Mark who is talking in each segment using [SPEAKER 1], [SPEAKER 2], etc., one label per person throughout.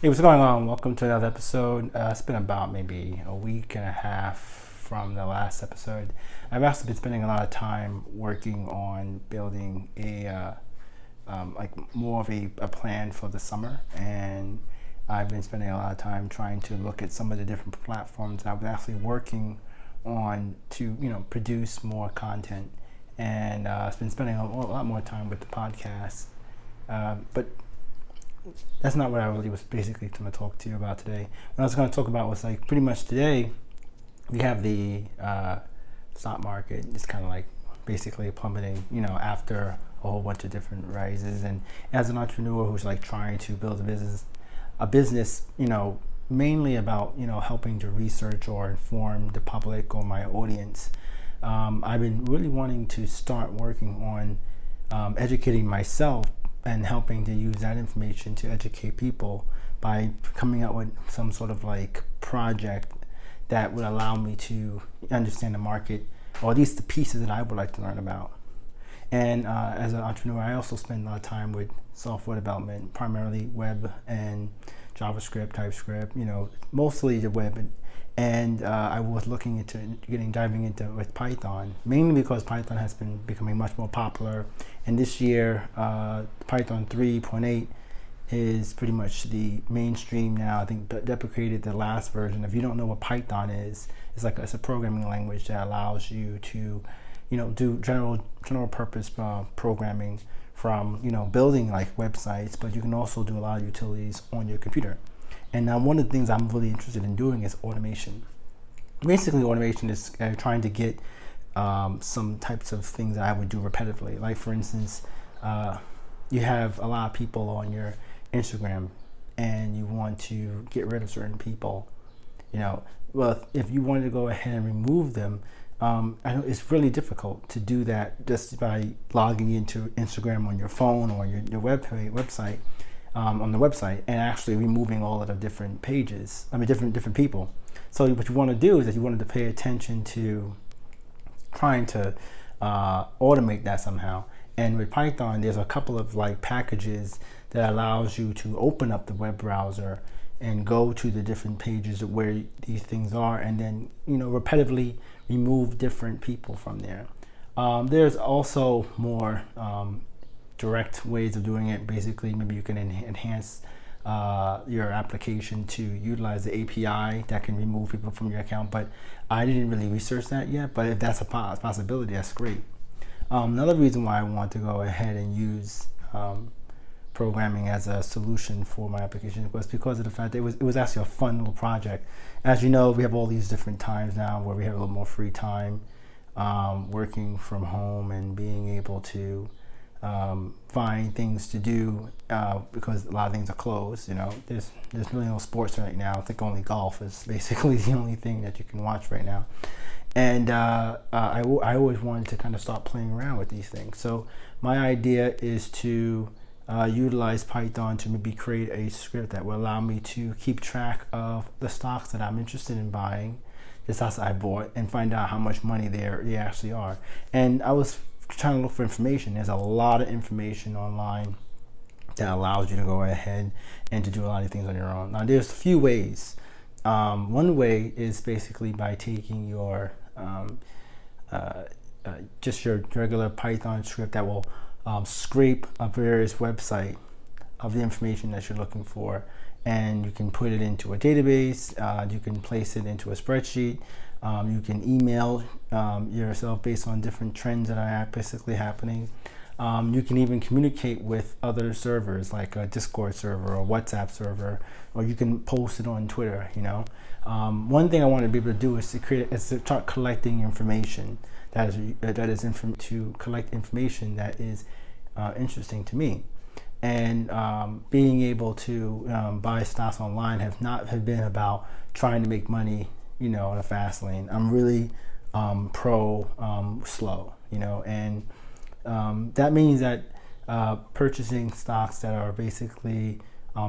[SPEAKER 1] Hey, what's going on? Welcome to another episode. It's been about maybe a week and a half from the last episode. I've actually been spending a lot of time working on building like more of a plan for the summer, and I've been spending a lot of time trying to look at some of the different platforms I was actually working on to produce more content, and I've been spending a lot more time with the podcast, but that's not what I really was basically going to talk to you about today. What I was going to talk about was like pretty much today we have the stock market. It's kind of like basically plummeting, after a whole bunch of different rises. And as an entrepreneur who's like trying to build a business, mainly about helping to research or inform the public or my audience, I've been really wanting to start working on educating myself and helping to use that information to educate people by coming up with some sort of like project that would allow me to understand the market, or at least the pieces that I would like to learn about. And as an entrepreneur, I also spend a lot of time with software development, primarily web and JavaScript, TypeScript, mostly the web. And I was looking into diving into with Python, mainly because Python has been becoming much more popular. And this year, Python 3.8 is pretty much the mainstream now. I think deprecated the last version. If you don't know what Python is, it's a programming language that allows you to, do general purpose programming from building like websites, but you can also do a lot of utilities on your computer. And now one of the things I'm really interested in doing is automation. Basically, automation is trying to get some types of things that I would do repetitively. Like for instance, you have a lot of people on your Instagram and you want to get rid of certain people. Well, if you wanted to go ahead and remove them, I know it's really difficult to do that just by logging into Instagram on your phone or your website. On the website, and actually removing all of the different pages. Different people. So what you want to do is that you wanted to pay attention to trying to automate that somehow. And with Python, there's a couple of like packages that allows you to open up the web browser and go to the different pages where these things are, and then repetitively remove different people from there. There's also more direct ways of doing it. Basically, maybe you can enhance your application to utilize the API that can remove people from your account, but I didn't really research that yet. But if that's a possibility, that's great. Another reason why I want to go ahead and use programming as a solution for my application was because of the fact that it was actually a fun little project. As you know, we have all these different times now where we have a little more free time, working from home and being able to find things to do because a lot of things are closed. There's really no sports right now. I think only golf is basically the only thing that you can watch right now. And I always wanted to kind of start playing around with these things. So my idea is to utilize Python to maybe create a script that will allow me to keep track of the stocks that I'm interested in buying, the stocks I bought, and find out how much money they actually are. And I was trying to look for information. There's a lot of information online that allows you to go ahead and to do a lot of things on your own. Now, there's a few ways. One way is basically by taking your just your regular Python script that will scrape a various website of the information that you're looking for, and you can put it into a database. You can place it into a spreadsheet. You can email yourself based on different trends that are basically happening. You can even communicate with other servers like a Discord server or WhatsApp server, or you can post it on Twitter. One thing I want to be able to do is to start collecting information to collect information that is interesting to me. And being able to buy stocks online have been about trying to make money, in a fast lane. I'm really pro slow, and that means that purchasing stocks that are basically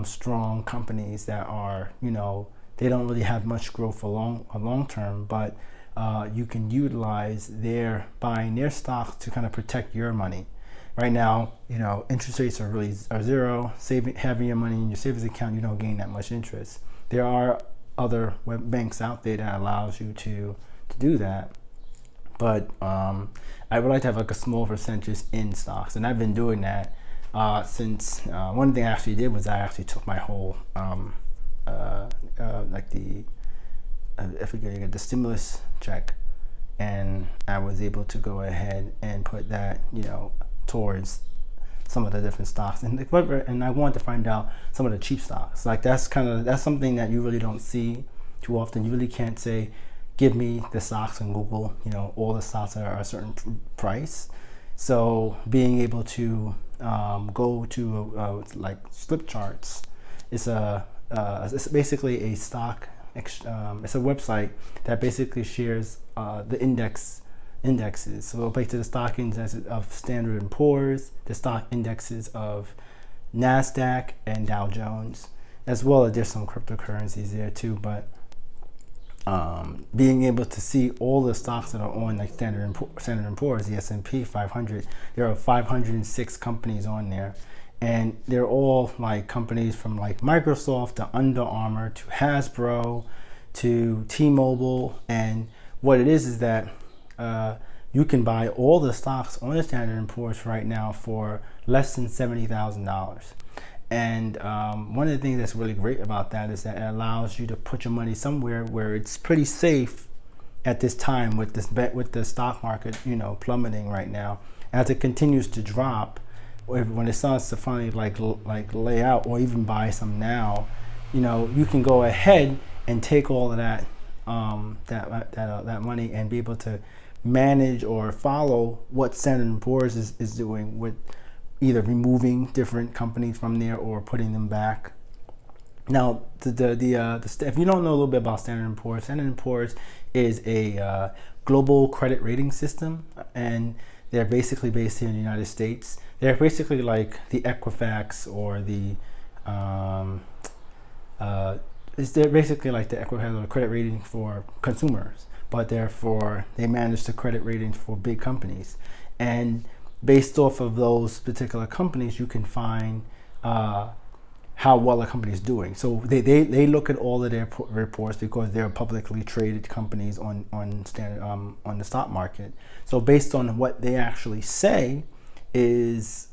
[SPEAKER 1] strong companies that are, they don't really have much growth for long term, but you can utilize buying their stocks to kind of protect your money. right now, interest rates are zero. Having your money in your savings account, you don't gain that much interest. There are other web banks out there that allows you to do that, but I would like to have like a small percentage in stocks, and I've been doing that since one thing I actually did was I actually took my whole like I forget the stimulus check, and I was able to go ahead and put that towards some of the different stocks, and I wanted to find out some of the cheap stocks. Like that's something that you really don't see too often. You really can't say, give me the stocks in Google, all the stocks are a certain price. So being able to go to like slip charts is it's basically a stock. It's a website that basically shares the indexes. So it'll take to the stock index of Standard and Poor's, the stock indexes of NASDAQ and Dow Jones, as well as there's some cryptocurrencies there too. But being able to see all the stocks that are on like Standard and Poor's, the S&P 500, there are 506 companies on there. And they're all like companies from like Microsoft to Under Armour to Hasbro to T-Mobile. And what it is that you can buy all the stocks on the Standard & Poor's right now for less than $70,000. And one of the things that's really great about that is that it allows you to put your money somewhere where it's pretty safe at this time with the stock market, plummeting right now. As it continues to drop, when it starts to finally like lay out, or even buy some now, you can go ahead and take all of that that money and be able to manage or follow what Standard & Poor's is doing with either removing different companies from there or putting them back. Now, if you don't know a little bit about Standard & Poor's is a global credit rating system, and they're basically based here in the United States. They're basically like the Equifax or the they're basically like the Equifax or the credit rating for consumers, but they manage the credit ratings for big companies. And based off of those particular companies, you can find how well a company is doing. So they look at all of their reports because they're publicly traded companies on the stock market. So based on what they actually say is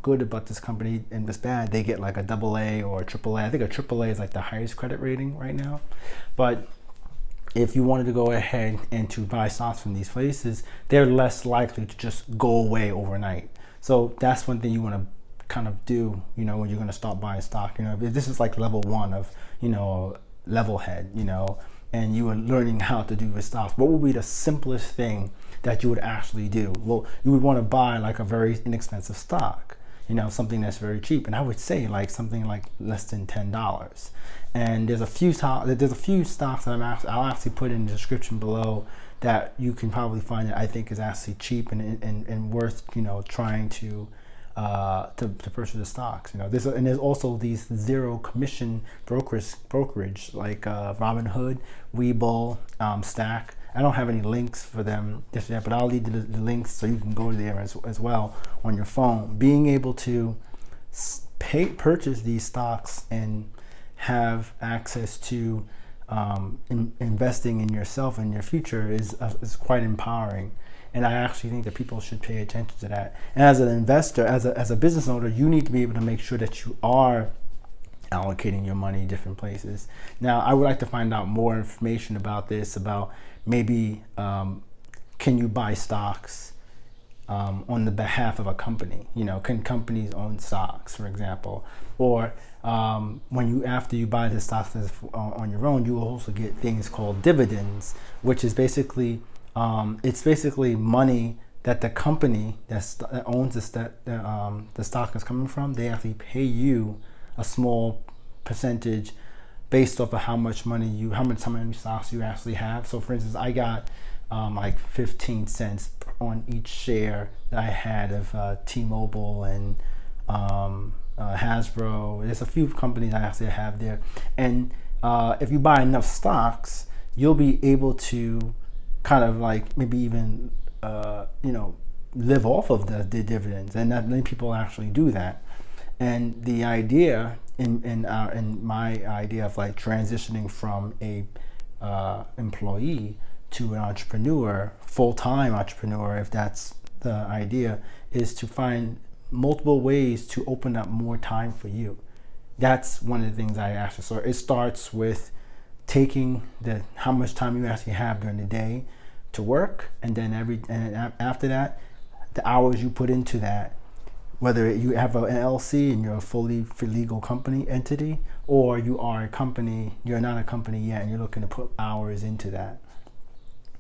[SPEAKER 1] good about this company and what's bad, they get like a AA or a AAA. I think a AAA is like the highest credit rating right now. But if you wanted to go ahead and to buy stocks from these places, they're less likely to just go away overnight. So that's one thing you want to kind of do, when you're going to start buying stock. This is like level one of, level head, and you are learning how to do with stocks. What would be the simplest thing that you would actually do? Well, you would want to buy like a very inexpensive stock, something that's very cheap. And I would say like something like less than $10. And there's a few stocks that I'll actually put in the description below that you can probably find that I think is actually cheap and worth, trying to purchase the stocks. There's also these zero commission brokerage like Robinhood, Webull, Stack. I don't have any links for them just yet, but I'll leave the links so you can go there as well on your phone. Being able to purchase these stocks and have access to investing in yourself and your future is quite empowering. And I actually think that people should pay attention to that. And as an investor, as a business owner, you need to be able to make sure that you are allocating your money different places. Now, I would like to find out more information about this, about maybe can you buy stocks on the behalf of a company? Can companies own stocks, for example? Or after you buy the stocks on your own, you will also get things called dividends, which is basically it's basically money that the company that owns the stock is coming from. They actually pay you a small percentage based off of how many stocks you actually have. So for instance, I got like 15 cents on each share that I had of T-Mobile and Hasbro. There's a few companies I actually have there. And if you buy enough stocks, you'll be able to kind of like maybe even live off of the dividends, and not many people actually do that. And the idea in my idea of like transitioning from a employee to an entrepreneur, full-time entrepreneur, if that's the idea, is to find multiple ways to open up more time for you. That's one of the things I actually saw. It starts with taking how much time you actually have during the day to work, and then after that, the hours you put into that, whether you have an LLC and you're a fully legal company entity, or you are a company, you're not a company yet, and you're looking to put hours into that.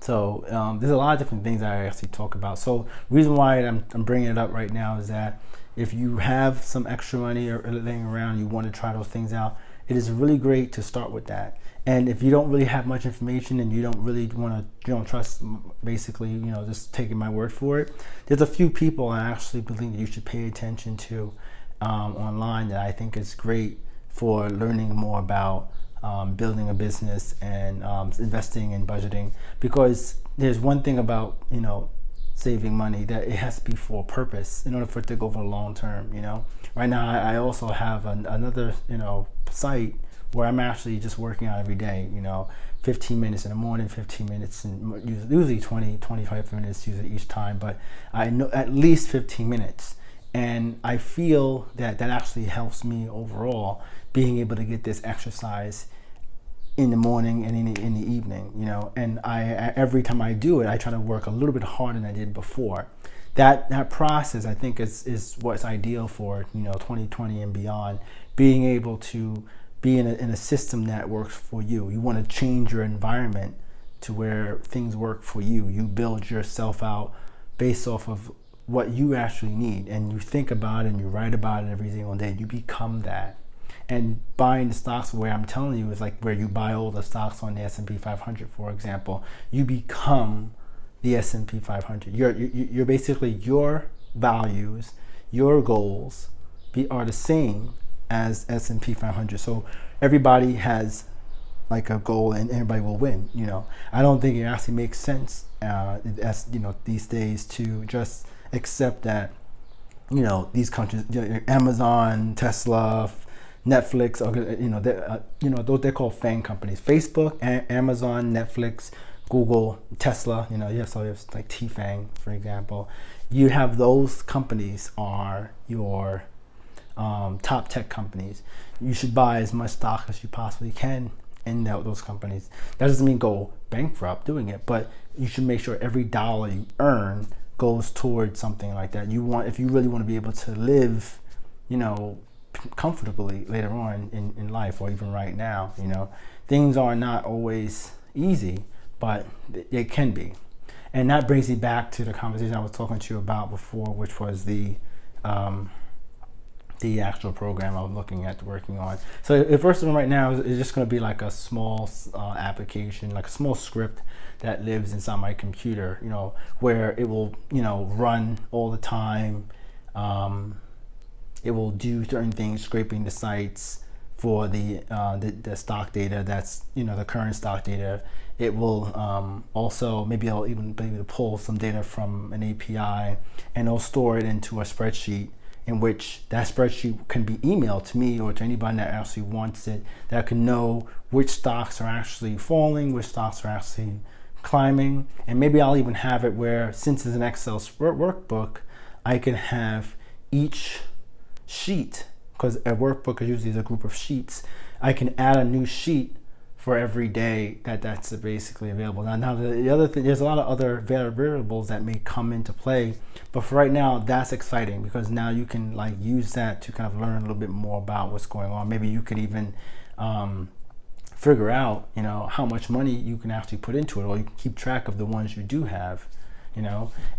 [SPEAKER 1] So there's a lot of different things I actually talk about. So the reason why I'm bringing it up right now is that if you have some extra money or laying around, you want to try those things out, it is really great to start with that. And if you don't really have much information and you don't really you don't trust, basically, just taking my word for it, there's a few people I actually believe that you should pay attention to online that I think is great for learning more about building a business and investing and budgeting. Because there's one thing about, saving money, that it has to be for a purpose in order for it to go for the long term. Right now I also have another site where I'm actually just working out every day, 15 minutes in the morning, 15 minutes, and usually 25 minutes usually each time, but I know at least 15 minutes. And I feel that actually helps me overall, being able to get this exercise in the morning and in the evening, and every time I do it, I try to work a little bit harder than I did before. That process, I think, is what's ideal for 2020 and beyond. Being able to be in a system that works for you. You want to change your environment to where things work for you. You build yourself out based off of what you actually need, and you think about it and you write about it every single day. You become that. And buying the stocks, where I'm telling you, is like where you buy all the stocks on the S&P 500, for example. You become the S&P 500. You're basically, your values, your goals are the same as S&P 500. So everybody has like a goal, and everybody will win. I don't think it actually makes sense as these days to just accept that these countries, Amazon, Tesla, Netflix, they're called FANG companies. Facebook, Amazon, Netflix, Google, Tesla. You have like TFANG, for example. You have those companies are your top tech companies. You should buy as much stock as you possibly can in those companies. That doesn't mean go bankrupt doing it, but you should make sure every dollar you earn goes towards something like that. If you really want to be able to live, comfortably later on in life, or even right now, things are not always easy, but they can be. And that brings me back to the conversation I was talking to you about before, which was the actual program I was working on. So the first one right now is just going to be like a small application, like a small script that lives inside my computer, where it will, run all the time. It will do certain things, scraping the sites for the stock data. That's the current stock data. It will also maybe I'll even be able to pull some data from an API, and it'll store it into a spreadsheet, in which that spreadsheet can be emailed to me or to anybody that actually wants it, that can know which stocks are actually falling, which stocks are actually climbing. And maybe I'll even have it where, since it's an Excel workbook, I can have each sheet, because a workbook is usually a group of sheets, I can add a new sheet for every day that's basically available. Now the other thing, there's a lot of other variables that may come into play, but for right now, that's exciting, because now you can like use that to kind of learn a little bit more about what's going on. Maybe you could even figure out, how much money you can actually put into it, or you can keep track of the ones you do have.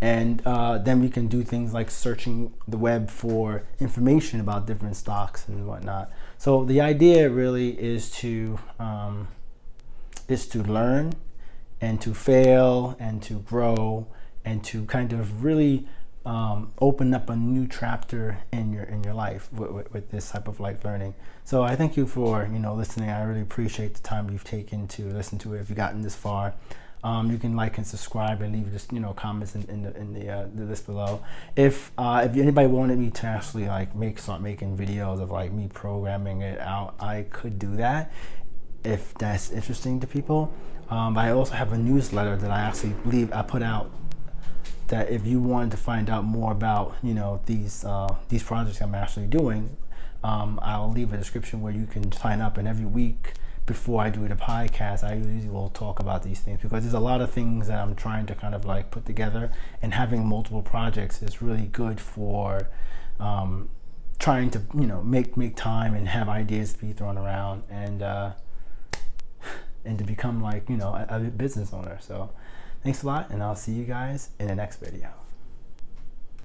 [SPEAKER 1] And then we can do things like searching the web for information about different stocks and whatnot. So the idea really is to learn and to fail and to grow and to kind of really open up a new chapter in your life with this type of like learning. So I thank you for listening. I really appreciate the time you've taken to listen to it. If you've gotten this far, You can like and subscribe and leave just comments in the list below. If anybody wanted me to actually like start making videos of like me programming it out, I could do that if that's interesting to people. I also have a newsletter that I put out, that if you wanted to find out more about these projects I'm actually doing, I'll leave a description where you can sign up, and every week before I do the podcast, I usually will talk about these things, because there's a lot of things that I'm trying to kind of like put together, and having multiple projects is really good for trying to make time and have ideas to be thrown around, and to become like a business owner. So thanks a lot, and I'll see you guys in the next video.